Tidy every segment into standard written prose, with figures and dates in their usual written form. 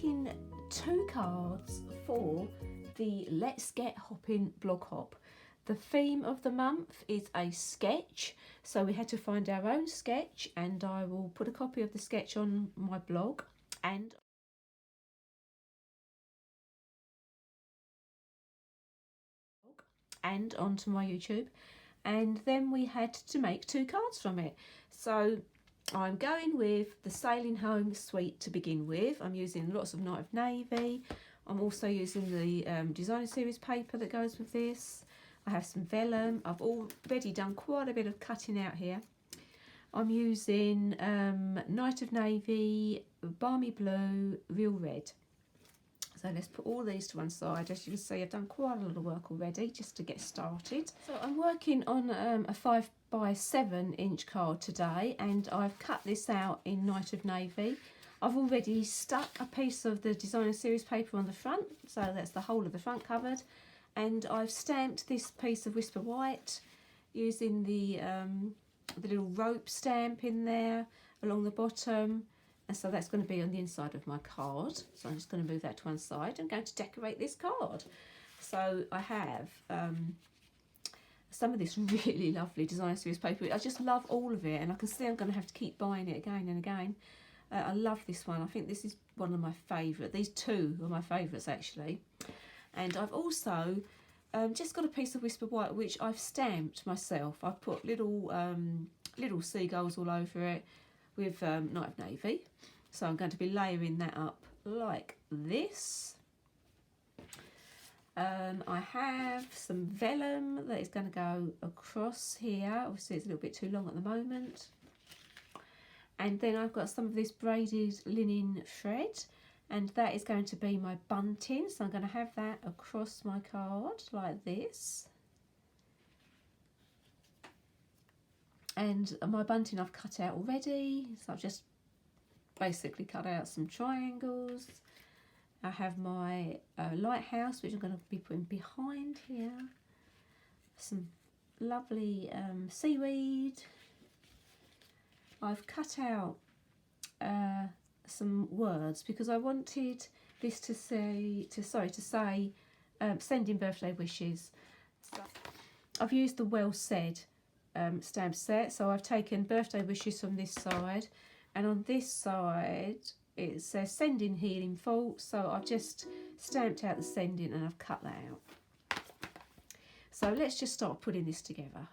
making 2 cards for the Let's Get Hopping blog hop. The theme of the month is a sketch, so we had to find our own sketch, and I will put a copy of the sketch on my blog and onto my YouTube. And then we had to make 2 cards from it. So I'm going with the Sailing Home Suite to begin with. I'm using lots of Night of Navy. I'm also using the designer series paper that goes with this. I have some vellum. I've already done quite a bit of cutting out here. I'm using Night of Navy, Balmy Blue, Real Red. So let's put all these to one side. As you can see, I've done quite a lot of work already just to get started. So I'm working on a 5 by 7 inch card today, and I've cut this out in Night of Navy. I've already stuck a piece of the designer series paper on the front, so that's the whole of the front covered. And I've stamped this piece of Whisper White using the little rope stamp in there along the bottom. And so that's going to be on the inside of my card. So I'm just going to move that to one side. I'm going to decorate this card. So I have some of this really lovely designer series paper. I just love all of it, and I can see I'm going to have to keep buying it again and again. I love this one. I think this is one of my favourite. These 2 are my favourites actually. And I've also just got a piece of Whisper White which I've stamped myself. I've put little seagulls all over it with Night of Navy. So I'm going to be layering that up like this. I have some vellum that is going to go across here. Obviously it's a little bit too long at the moment. And then I've got some of this braided linen thread, and that is going to be my bunting. So I'm going to have that across my card like this. And my bunting I've cut out already, so I've just basically cut out some triangles. I have my lighthouse, which I'm going to be putting behind here. Some lovely seaweed. I've cut out some words because I wanted this to say sending birthday wishes. So I've used the Well Said stamp set, so I've taken birthday wishes from this side, and on this side it says sending healing thoughts, so I've just stamped out the sending and I've cut that out. So let's just start putting this together.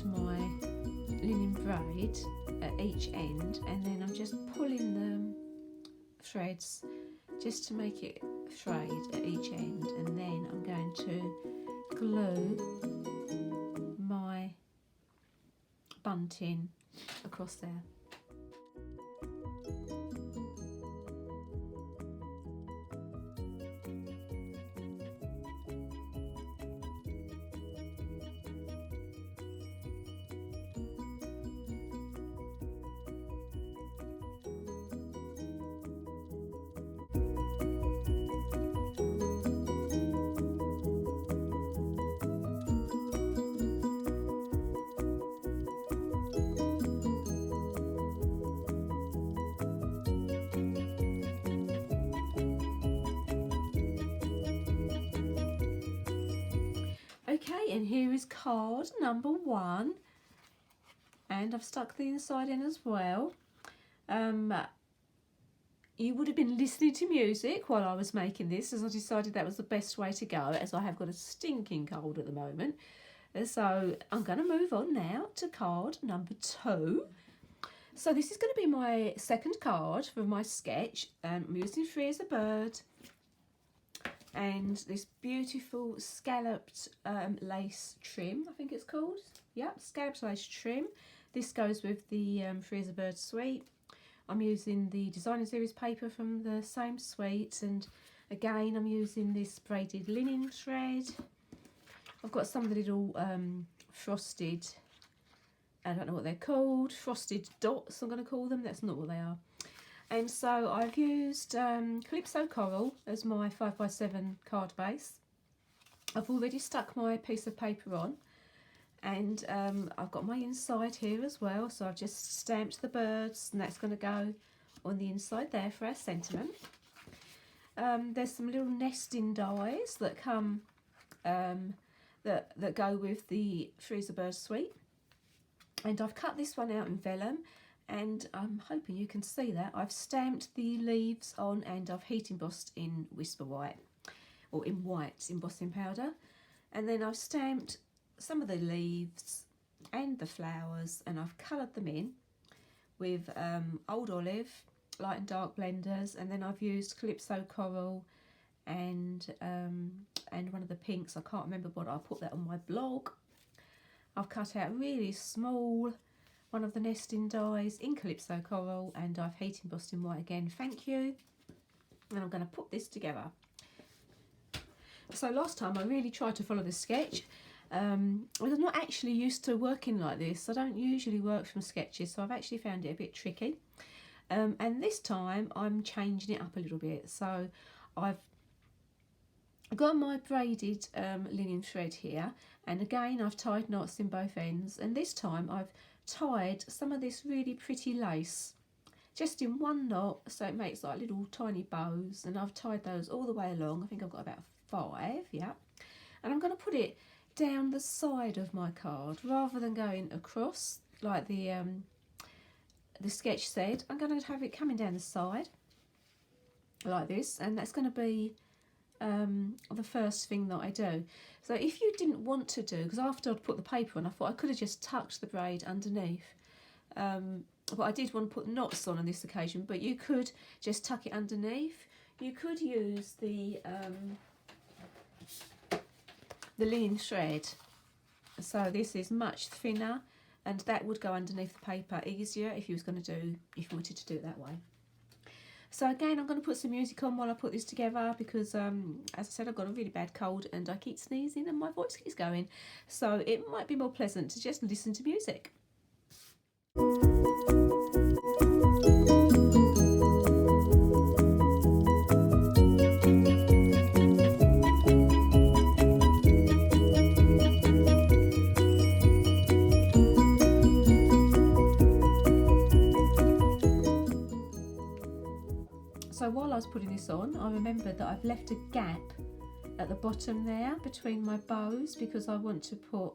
My linen braid at each end, and then I'm just pulling the threads just to make it frayed at each end, and then I'm going to glue my bunting across there. and here is card number 1, and I've stuck the inside in as well. You would have been listening to music while I was making this, as I decided that was the best way to go, as I have got a stinking cold at the moment. So I'm going to move on now to card number 2. So this is going to be my second card for my sketch. I'm using Free as a Bird and this beautiful scalloped lace trim, I think it's called. Yep, scalloped lace trim. This goes with the Free as a Bird suite. I'm using the Designer Series paper from the same suite, and again I'm using this braided linen thread. I've got some of the little frosted, I don't know what they're called, frosted dots I'm going to call them, that's not what they are. And so I've used Calypso Coral as my 5x7 card base. I've already stuck my piece of paper on, and I've got my inside here as well, so I've just stamped the birds, and that's going to go on the inside there for our sentiment. There's some little nesting dies that come that go with the Free as a Bird suite, and I've cut this one out in vellum, and I'm hoping you can see that I've stamped the leaves on, and I've heat embossed in Whisper White, or in white embossing powder, and then I've stamped some of the leaves and the flowers, and I've coloured them in with Old Olive light and dark blenders, and then I've used Calypso Coral and one of the pinks, I can't remember what, I'll put that on my blog. I've cut out really small one of the nesting dies in Calypso Coral, and I've heat embossed in white again, thank you. And I'm going to put this together. So last time I really tried to follow the sketch. I'm not actually used to working like this. I don't usually work from sketches, so I've actually found it a bit tricky. And this time I'm changing it up a little bit. So I've got my braided linen thread here, and again I've tied knots in both ends, and this time I've tied some of this really pretty lace just in one knot, so it makes like little tiny bows, and I've tied those all the way along. I think I've got about 5, yeah. And I'm going to put it down the side of my card rather than going across like the sketch said. I'm going to have it coming down the side like this, and that's going to be the first thing that I do. So if you didn't want to do, because after I'd put the paper on, I thought I could have just tucked the braid underneath, but I did want to put knots on this occasion, but you could just tuck it underneath. You could use the linen thread, so this is much thinner, and that would go underneath the paper easier if you wanted to do it that way. So again, I'm going to put some music on while I put this together, because as I said, I've got a really bad cold and I keep sneezing and my voice keeps going, so it might be more pleasant to just listen to music. So while I was putting this on, I remembered that I've left a gap at the bottom there between my bows, because I want to put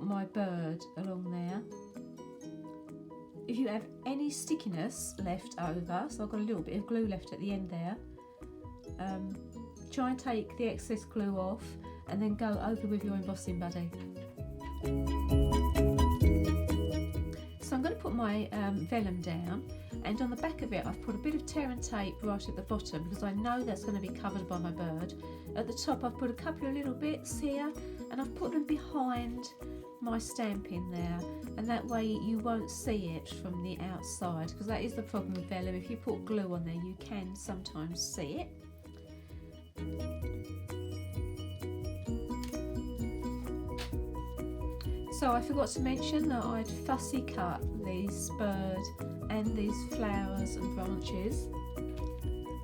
my bird along there. If you have any stickiness left over, so I've got a little bit of glue left at the end there, try and take the excess glue off and then go over with your embossing buddy. So I'm going to put my vellum down, and on the back of it I've put a bit of tear and tape right at the bottom, because I know that's going to be covered by my bird. At the top I've put a couple of little bits here, and I've put them behind my stamping there, and that way you won't see it from the outside, because that is the problem with vellum. If you put glue on there, you can sometimes see it. So I forgot to mention that I'd fussy cut this bird and these flowers and branches,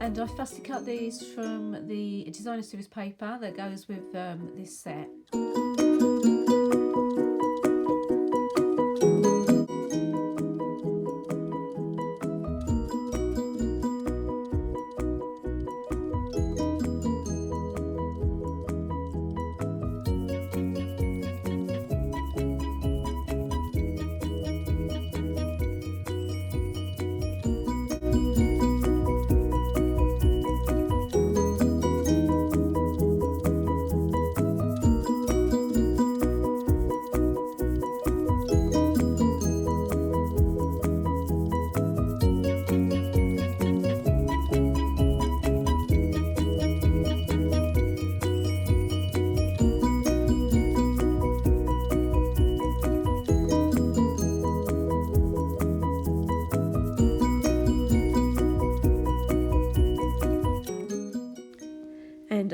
and I fussy cut these from the Designer Series paper that goes with this set.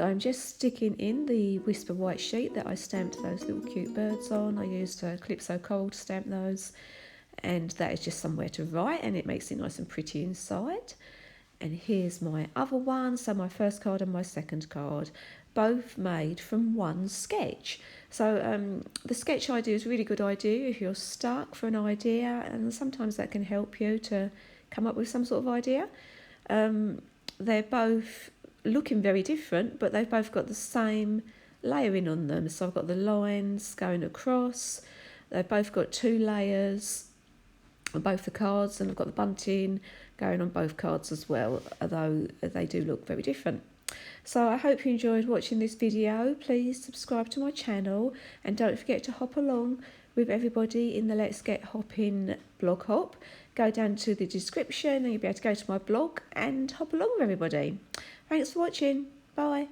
I'm just sticking in the Whisper white sheet that I stamped those little cute birds on. I used Calypso Coral to stamp those, and that is just somewhere to write, and it makes it nice and pretty inside. And here's my other one, so my first card and my second card, both made from one sketch. So the sketch idea is a really good idea if you're stuck for an idea, and sometimes that can help you to come up with some sort of idea. They're both looking very different, but they've both got the same layering on them. So I've got the lines going across, they've both got 2 layers on both the cards, and I've got the bunting going on both cards as well, although they do look very different. So I hope you enjoyed watching this video. Please subscribe to my channel, and don't forget to hop along with everybody in the Let's Get Hopping blog hop. Go down to the description and you'll be able to go to my blog and hop along with everybody. Thanks for watching. Bye.